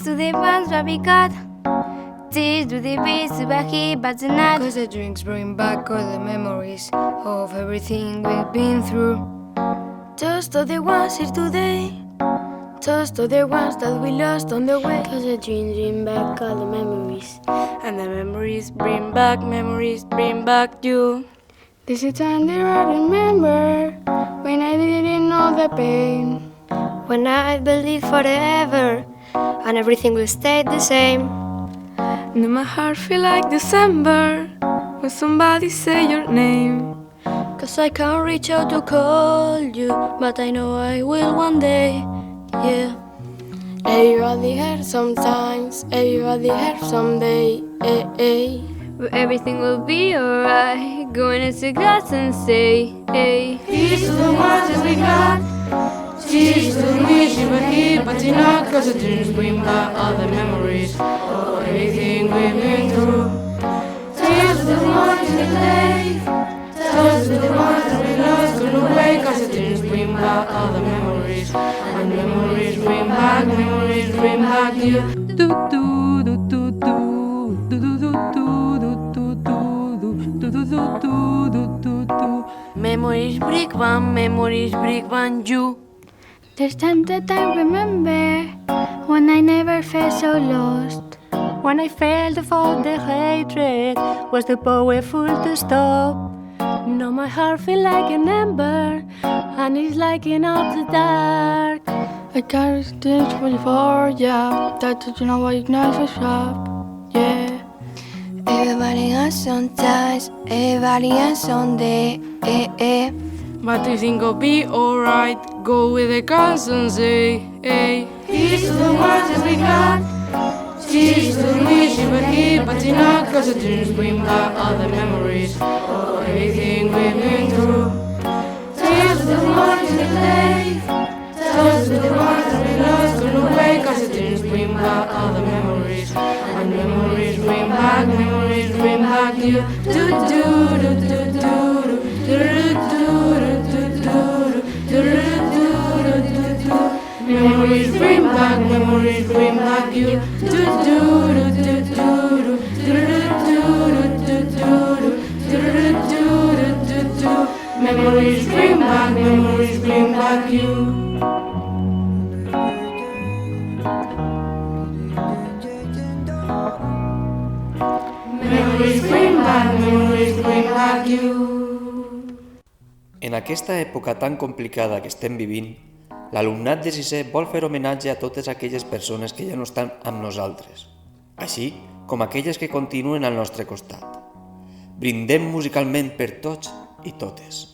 to the ones where we got. Cheers to the beats to back here, but tonight. Cause the drinks bring back all the memories of everything we've been through. Toast to the ones here today. Toast to the ones that we lost on the way. Cause the drinks bring back all the memories. And the memories bring back you. This is time that I remember when I didn't know the pain. When I believe forever and everything will stay the same. And my heart feel like December when somebody say your name. Cause I can't reach out to call you, but I know I will one day, yeah. Everybody hurts sometimes, everybody hurts someday, eh, eh. But everything will be alright. Going into glass and say, hey. Here's to the ones that we got. Cheers to the wish you were here, but you're not. Cause the dreams bring back all the memories of everything we've been through. Cheers to the ones in the day. Toast to the ones that we lost on the way. Cause the dreams bring back all the memories. And memories bring back you. Do do do do do do do do do do do do do. Memories bring back you. There's times that I remember when I never felt so lost. When I felt of all the hatred was too powerful to stop. Now my heart feel like an ember and it's lighting up the dark. I carry things before, yeah. That you know why ignite a shop, yeah. Everybody has sometimes, everybody has someday, eh, eh. But you think I'll be alright. Go with the guns and say, hey. Here's to the ones that we got. Cheers to the wish you were here, but you're not. Cause the dreams bring back all the memories of everything we've been through. Cheers to the ones in the day. Toast to the ones that we lost on the way. Cause the dreams bring back all the memories. And memories bring back you. Do do do do do do do do do do. Memories bring back you. Do do do do do do do. Memories bring back you. Memories bring back you. En aquesta època tan complicada que estem vivint, l'alumnat de sisè vol fer homenatge a totes aquelles persones que ja no estan amb nosaltres, així com aquelles que continuen al nostre costat. Brindem musicalment per tots i totes.